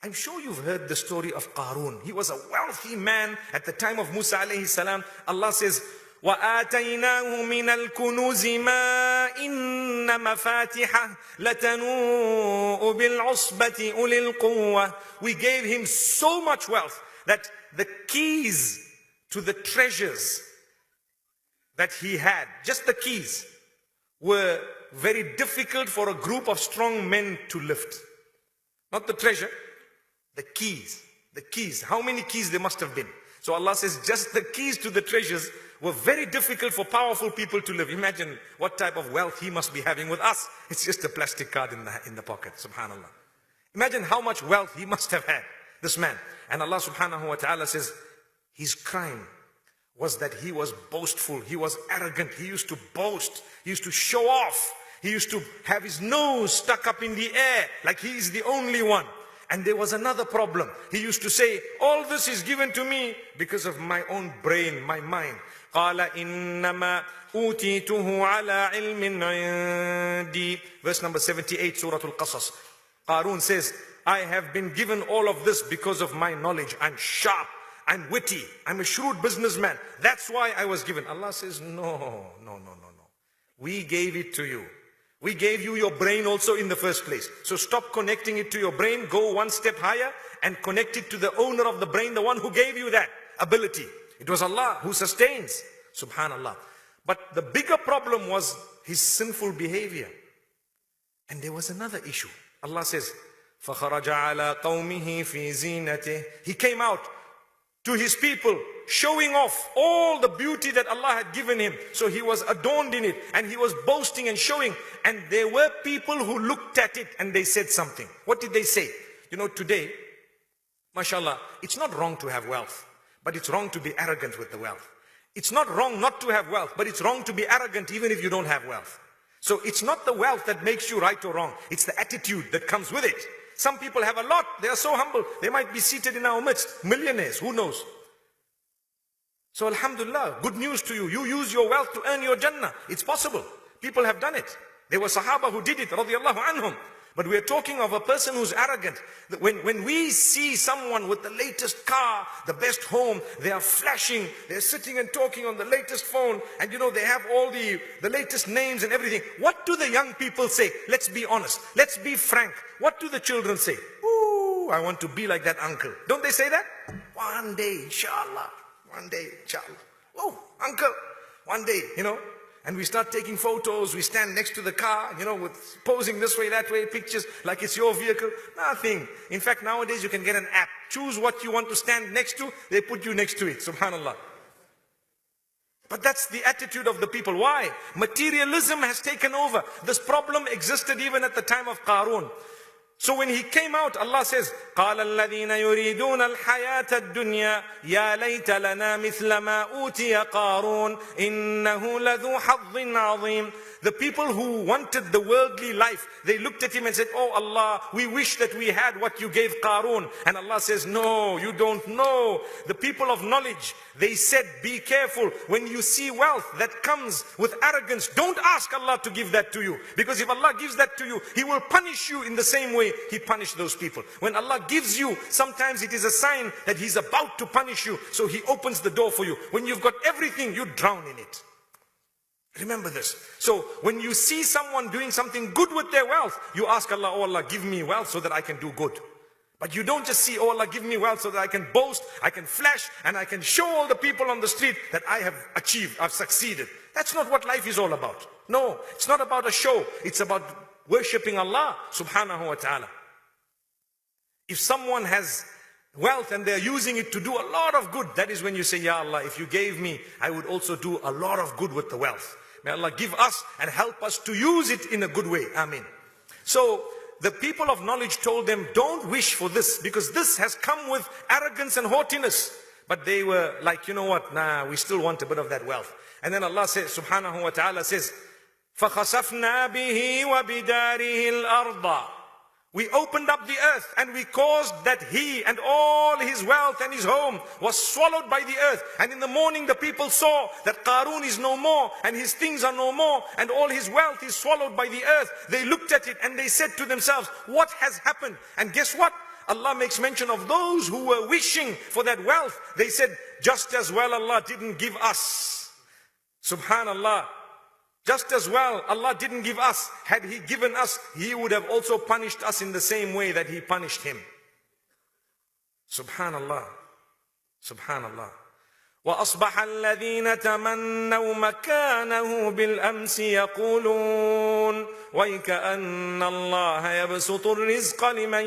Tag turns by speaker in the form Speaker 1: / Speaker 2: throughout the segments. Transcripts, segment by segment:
Speaker 1: I'm sure you've heard the story of Qarun. He was a wealthy man at the time of Musa alayhi salam. Allah says, وَآتَيْنَاهُ مِنَ الْكُنُوزِ مَا إِنَّ مَفَاتِحَهُ لَتَنُوءُ بِالْعُصْبَةِ أُولِي الْقُوَّةِ. We gave him so much wealth that the keys to the treasures that he had, just the keys, were very difficult for a group of strong men to lift. Not the treasure, the keys. The keys. How many keys there must have been? So Allah says just the keys to the treasures were very difficult for powerful people to live. Imagine what type of wealth he must be having with us. It's just a plastic card in the pocket, subhanallah. Imagine how much wealth he must have had, this man. And Allah subhanahu wa ta'ala says, his crime was that he was boastful, he was arrogant, he used to boast, he used to show off, he used to have his nose stuck up in the air like he is the only one. And there was another problem. He used to say, all this is given to me because of my own brain, my mind. قَالَ إِنَّمَا أُوتِيتُهُ عَلَىٰ عِلْمٍ عِنْدِي. Verse number 78, Surah Al-Qasas. Qarun says, I have been given all of this because of my knowledge. I'm sharp, I'm witty, I'm a shrewd businessman. That's why I was given. Allah says, no. We gave it to you. We gave you your brain also in the first place. So stop connecting it to your brain. Go one step higher and connect it to the owner of the brain, the one who gave you that ability. It was Allah who sustains. Subhanallah. But the bigger problem was his sinful behavior. And there was another issue. Allah says, فَخَرَجَ عَلَىٰ قَوْمِهِ فِي زِينَتِهِ. He came out to his people, showing off all the beauty that Allah had given him. So he was adorned in it, and he was boasting and showing. And there were people who looked at it and they said something. What did they say? You know, today, mashallah, it's not wrong to have wealth, but it's wrong to be arrogant with the wealth. It's not wrong not to have wealth, but it's wrong to be arrogant even if you don't have wealth. So it's not the wealth that makes you right or wrong. It's the attitude that comes with it. Some people have a lot. They are so humble. They might be seated in our midst. Millionaires, who knows? So alhamdulillah, good news to you. You use your wealth to earn your Jannah. It's possible. People have done it. There were Sahaba who did it, radiyallahu anhum. But we are talking of a person who's arrogant. When we see someone with the latest car, the best home, they are flashing, they're sitting and talking on the latest phone, and you know, they have all the latest names and everything. What do the young people say? Let's be honest. Let's be frank. What do the children say? Ooh, I want to be like that uncle. Don't they say that? One day, inshallah. One day, inshallah. Oh, uncle. One day, you know. And we start taking photos, we stand next to the car, you know, with posing this way, that way, pictures like it's your vehicle. Nothing. In fact, nowadays you can get an app. Choose what you want to stand next to, they put you next to it. Subhanallah. But that's the attitude of the people. Why? Materialism has taken over. This problem existed even at the time of Qarun. So when he came out, Allah says, قَالَ الَّذِينَ يُرِيدُونَ الْحَيَاةَ الدُّنْيَا يَا لَيْتَ لَنَا مِثْلَ مَا أُوتِيَ قَارُونَ إِنَّهُ لَذُو حَظٍّ عَظِيمٍ. The people who wanted the worldly life, they looked at him and said, oh Allah, we wish that we had what you gave Qarun. And Allah says, no, you don't know. The people of knowledge, they said, be careful. When you see wealth that comes with arrogance, don't ask Allah to give that to you. Because if Allah gives that to you, He will punish you in the same way He punished those people. When Allah gives you, sometimes it is a sign that He's about to punish you. So He opens the door for you. When you've got everything, you drown in it. Remember this. So when you see someone doing something good with their wealth, you ask Allah, oh Allah, give me wealth so that I can do good. But you don't just see, oh Allah, give me wealth so that I can boast, I can flash, and I can show all the people on the street that I have achieved, I've succeeded. That's not what life is all about. No, it's not about a show. It's about worshipping Allah subhanahu wa ta'ala. If someone has wealth and they're using it to do a lot of good, that is when you say, Ya Allah, if you gave me, I would also do a lot of good with the wealth. May Allah give us and help us to use it in a good way. Ameen. So the people of knowledge told them, don't wish for this, because this has come with arrogance and haughtiness. But they were like, you know what, nah, we still want a bit of that wealth. And then Allah says, subhanahu wa ta'ala says, فَخَسَفْنَا بِهِ وَبِدَارِهِ الْأَرْضَ. We opened up the earth and we caused that he and all his wealth and his home was swallowed by the earth. And in the morning the people saw that Qarun is no more and his things are no more and all his wealth is swallowed by the earth. They looked at it and they said to themselves, what has happened? And guess what? Allah makes mention of those who were wishing for that wealth. They said, just as well Allah didn't give us. Subhanallah. Just as well Allah didn't give us. Had He given us, He would have also punished us in the same way that He punished him. Subhanallah. Subhanallah. وأصبح الذين تمنوا مكانه بالأمس يقولون ويكأن الله يبسط الرزق لمن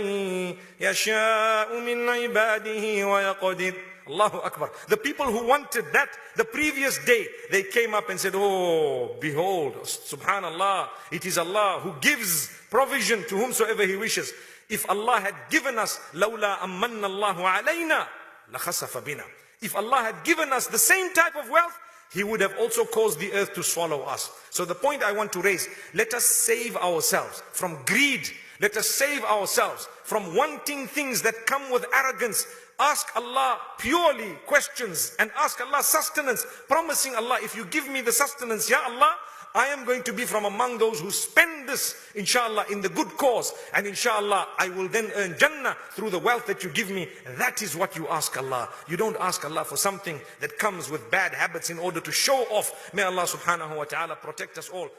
Speaker 1: يشاء من عباده ويقدر. Allahu Akbar. The people who wanted that the previous day, they came up and said, oh, behold, subhanallah, it is Allah who gives provision to whomsoever He wishes. If Allah had given us, لولا أمن الله علينا لخسف بنا. If Allah had given us the same type of wealth, He would have also caused the earth to swallow us. So the point I want to raise, let us save ourselves from greed. Let us save ourselves from wanting things that come with arrogance. Ask Allah purely questions and ask Allah sustenance, promising Allah, if you give me the sustenance, Ya Allah, I am going to be from among those who spend this, inshallah, in the good cause. And inshallah, I will then earn Jannah through the wealth that you give me. That is what you ask Allah. You don't ask Allah for something that comes with bad habits in order to show off. May Allah subhanahu wa ta'ala protect us all.